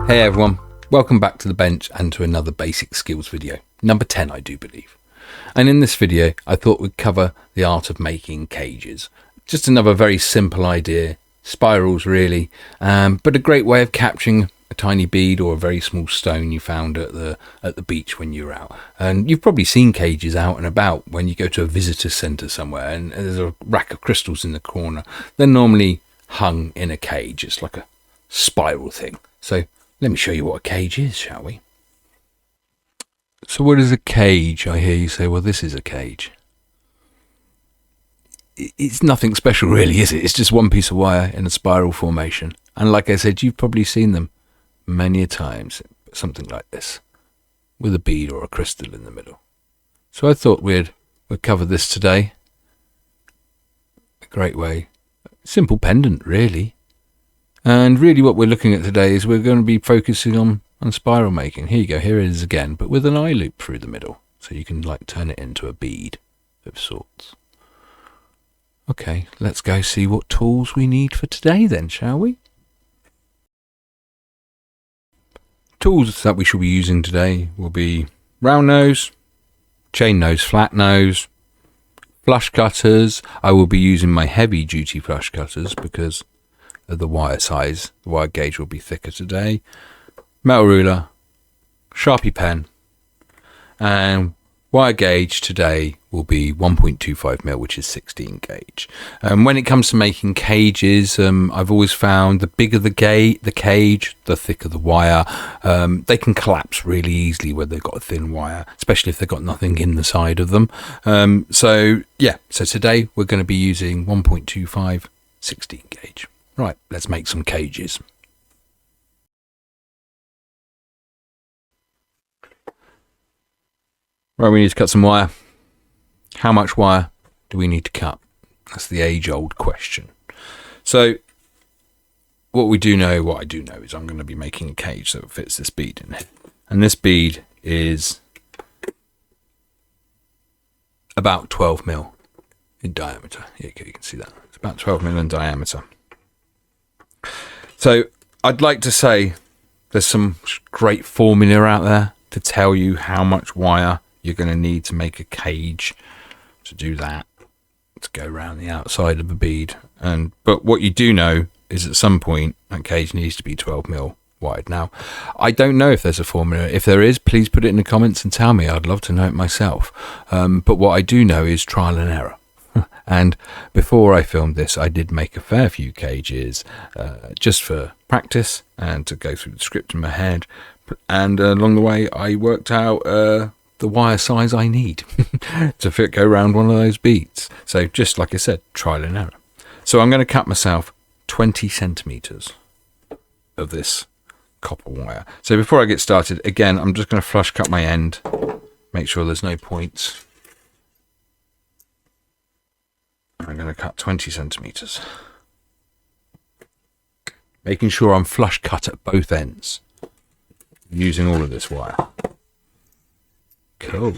Hey everyone, welcome back to the bench and to another basic skills video, number 10 I do believe. And in this video I thought we'd cover the art of making cages. Just another very simple idea, spirals really, but a great way of capturing a tiny bead or a very small stone you found at the beach when you were out. And you've probably seen cages out and about when you go to a visitor centre somewhere and there's a rack of crystals in the corner. They're normally hung in a cage. It's like a spiral thing. So let me show you what a cage is, shall we? So what is a cage? I hear you say, well, this is a cage. It's nothing special really, is it? It's just one piece of wire in a spiral formation. And like I said, you've probably seen them many a times, something like this, with a bead or a crystal in the middle. So I thought we'd cover this today. A great way. Simple pendant, really. And really what we're looking at today is we're going to be focusing on spiral making. Here you go, here it is again, but with an eye loop through the middle. So you can like turn it into a bead of sorts. Okay, let's go see what tools we need for today then, shall we? Tools that we shall be using today will be round nose, chain nose, flat nose, flush cutters. I will be using my heavy duty flush cutters because the wire size, the wire gauge will be thicker today. Metal ruler, Sharpie pen, and wire gauge today will be 1.25mm, which is 16 gauge. When it comes to making cages, I've always found the bigger the cage, the thicker the wire. They can collapse really easily when they've got a thin wire, especially if they've got nothing in the side of them. So today we're going to be using 1.25 16 gauge. Right, let's make some cages. Right, we need to cut some wire. How much wire do we need to cut? That's the age-old question. So, what I do know is I'm going to be making a cage that fits this bead in it. And this bead is about 12mm in diameter. Here you can see that. It's about 12mm in diameter. So I'd like to say there's some great formula out there to tell you how much wire you're going to need to make a cage to do that, to go around the outside of a bead. But what you do know is at some point that cage needs to be 12mm wide. Now, I don't know if there's a formula. If there is, please put it in the comments and tell me. I'd love to know it myself. But what I do know is trial and error. And before I filmed this, I did make a fair few cages just for practice and to go through the script in my head. And along the way, I worked out the wire size I need to go around one of those beads. So just like I said, trial and error. So I'm going to cut myself 20 centimeters of this copper wire. So before I get started, again, I'm just going to flush cut my end, make sure there's no points. I'm going to cut 20 centimeters, making sure I'm flush cut at both ends, using all of this wire. Cool.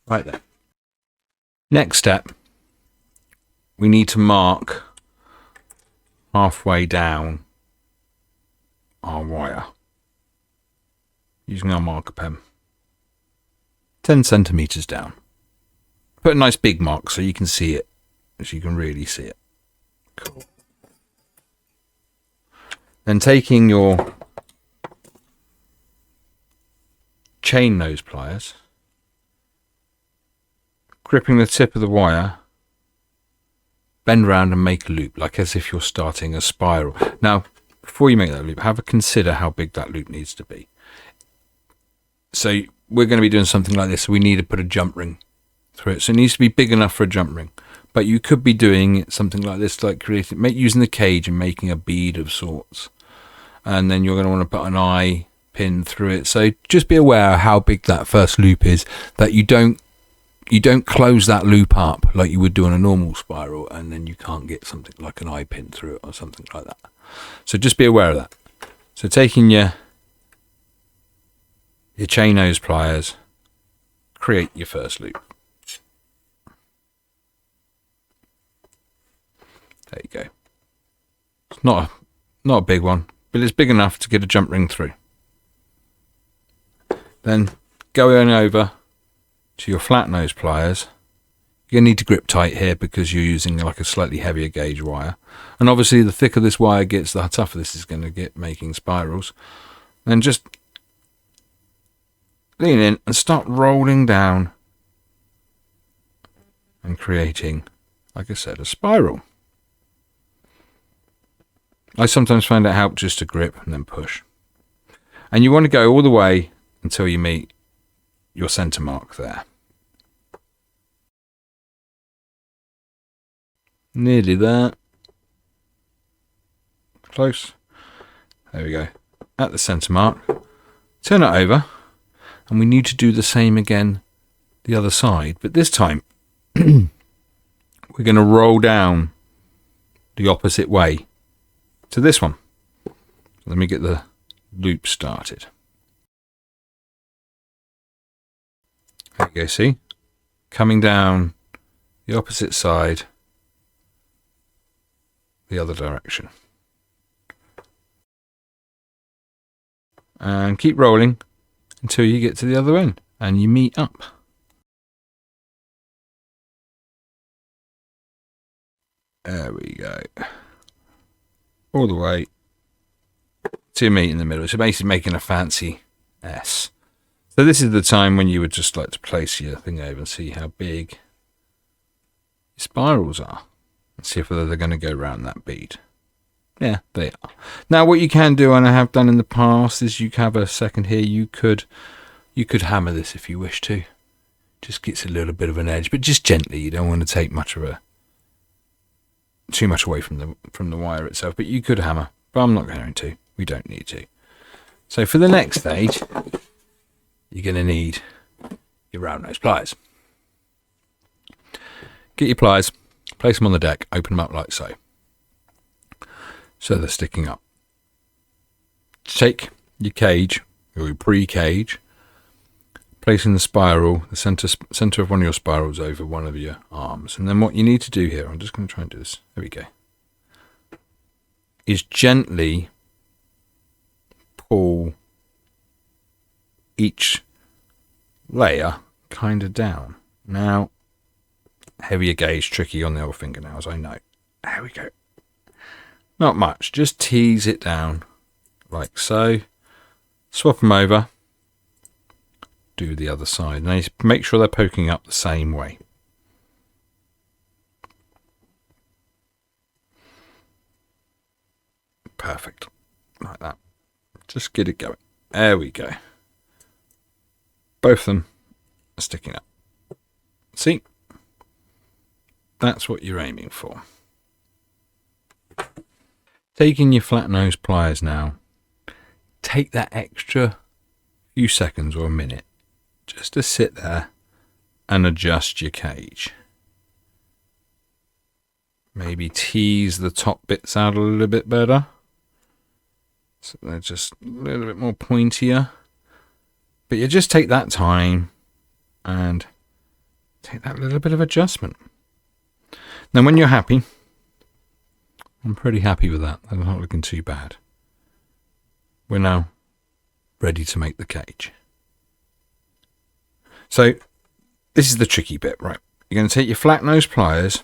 Right then. Next step, we need to mark halfway down our wire using our marker pen. 10 centimeters down. Put a nice big mark so you can see it, so you can really see it. Cool. Then taking your chain nose pliers, gripping the tip of the wire, bend round and make a loop, like as if you're starting a spiral. Now, before you make that loop, have a consider how big that loop needs to be. So we're going to be doing something like this, so we need to put a jump ring through it. So it needs to be big enough for a jump ring. But you could be doing something like this, like using the cage and making a bead of sorts. And then you're going to want to put an eye pin through it. So just be aware how big that first loop is, that you don't close that loop up like you would do on a normal spiral, and then you can't get something like an eye pin through it or something like that. So just be aware of that. So taking your chain nose pliers, create your first loop. There you go. It's not a big one, but it's big enough to get a jump ring through. Then going over to your flat nose pliers, you're going to need to grip tight here because you're using like a slightly heavier gauge wire. And obviously the thicker this wire gets, the tougher this is going to get making spirals. Then just lean in and start rolling down and creating, like I said, a spiral. I sometimes find it helps just to grip and then push. And you want to go all the way until you meet your center mark there. Nearly there. Close. There we go. At the center mark. Turn it over. And we need to do the same again the other side. But this time, we're going to roll down the opposite way to this one. Let me get the loop started. There you go, see? Coming down the opposite side, the other direction. And keep rolling until you get to the other end and you meet up. There we go. All the way to meet in the middle. So basically making a fancy S. So this is the time when you would just like to place your thing over and see how big your spirals are. And see if they're going to go around that bead. Yeah, they are. Now what you can do, and I have done in the past, is you have a second here. You could hammer this if you wish to. Just gets a little bit of an edge, but just gently. You don't want to take too much away from the wire itself. But you could hammer, but I'm not going to. We don't need to. So for the next stage, you're going to need your round nose pliers. Get your pliers, place them on the deck, open them up like so. So they're sticking up. Take your cage, or your pre-cage, placing the spiral, the center of one of your spirals over one of your arms. And then what you need to do here, I'm just going to try and do this, there we go, is gently pull each layer kind of down. Now, heavier gauge, tricky on the old fingernails, I know. There we go. Not much, just tease it down like so. Swap them over. Do the other side. Now make sure they're poking up the same way. Perfect. Like that. Just get it going. There we go. Both of them are sticking up. See? That's what you're aiming for. Taking your flat nose pliers now, take that extra few seconds or a minute just to sit there and adjust your cage. Maybe tease the top bits out a little bit better, so they're just a little bit more pointier. But you just take that time and take that little bit of adjustment. Now when you're happy, I'm pretty happy with that. They're not looking too bad. We're now ready to make the cage. So this is the tricky bit, right? You're going to take your flat nose pliers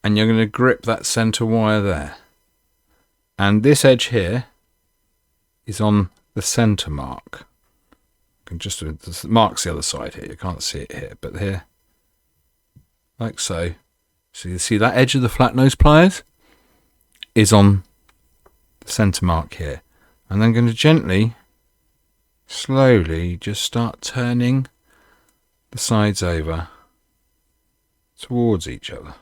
and you're going to grip that center wire there. And this edge here is on the center mark. I can just the mark's the other side here. You can't see it here, but here, like so. So you see that edge of the flat nose pliers is on the center mark here. And I'm going to gently, slowly just start turning the sides over towards each other.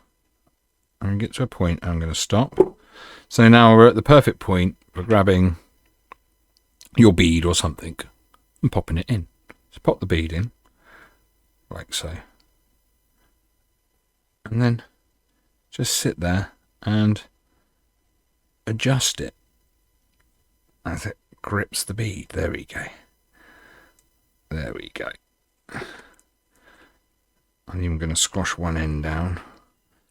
And get to a point I'm going to stop. So now we're at the perfect point for grabbing your bead or something and popping it in. So pop the bead in, like so. And then just sit there and adjust it as it grips the bead. There we go. There we go. I'm even going to squash one end down.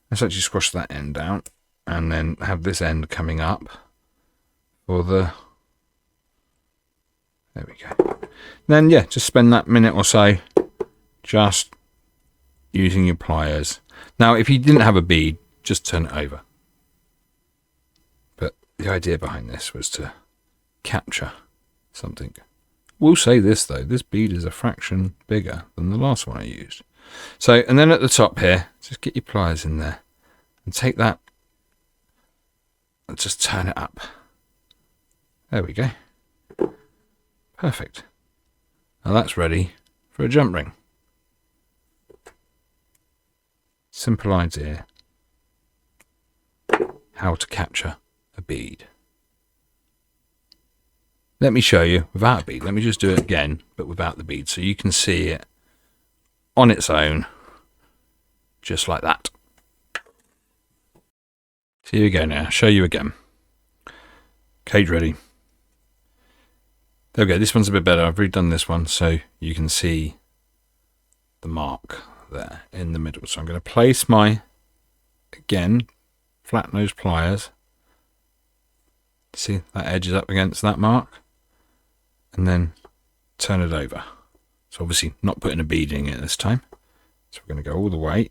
Let's actually squash that end down and then have this end coming up for the, there we go. Then yeah, just spend that minute or so just using your pliers. Now if you didn't have a bead, just turn it over. But the idea behind this was to capture something. We'll say this though, this bead is a fraction bigger than the last one I used. So, and then at the top here, just get your pliers in there and take that and just turn it up. There we go. Perfect. Now that's ready for a jump ring. Simple idea how to capture a bead. Let me show you without a bead. Let me just do it again, but without the bead, so you can see it on its own, just like that. So here we go now. I'll show you again. Cage ready. There we go. This one's a bit better. I've redone this one so you can see the mark there in the middle. So I'm going to place my, again, flat nose pliers. See, that edge is up against that mark. And then turn it over. So obviously not putting a bead in it this time. So we're going to go all the way.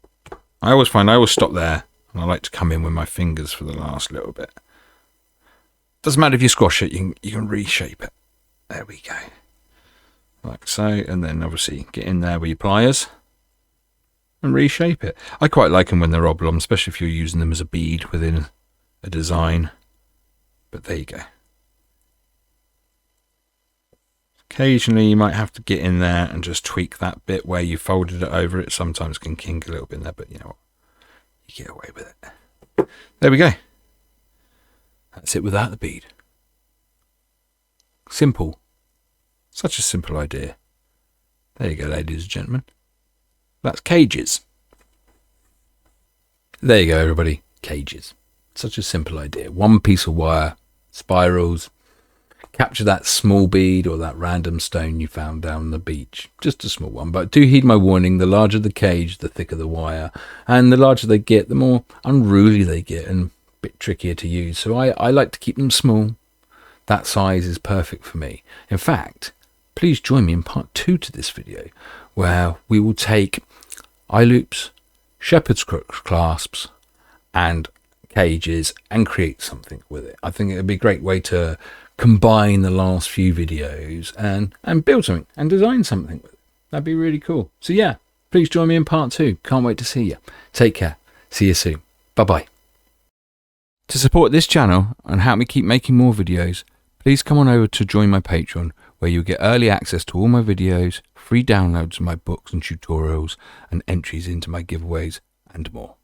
I always find I always stop there, and I like to come in with my fingers for the last little bit. Doesn't matter if you squash it, you can reshape it. There we go. Like so, and then obviously get in there with your pliers and reshape it. I quite like them when they're oblong, especially if you're using them as a bead within a design. But there you go. Occasionally you might have to get in there and just tweak that bit where you folded it over. It sometimes can kink a little bit in there, but you know what? You get away with it. There we go. That's it without the bead. Simple. Such a simple idea. There you go, ladies and gentlemen. That's cages. There you go, everybody. Cages. Such a simple idea. One piece of wire, spirals. Capture that small bead or that random stone you found down the beach. Just a small one, but do heed my warning. The larger the cage, the thicker the wire. And the larger they get, the more unruly they get and a bit trickier to use. So I like to keep them small. That size is perfect for me. In fact, please join me in part 2 to this video, where we will take eye loops, shepherd's crook clasps, and cages and create something with it. I think it would be a great way to combine the last few videos and build something and design something with it. That'd be really cool. So yeah, please join me in part 2. Can't wait to see you. Take care. See you soon. Bye-bye. To support this channel and help me keep making more videos, please come on over to join my Patreon, where you'll get early access to all my videos, free downloads of my books and tutorials, and entries into my giveaways and more.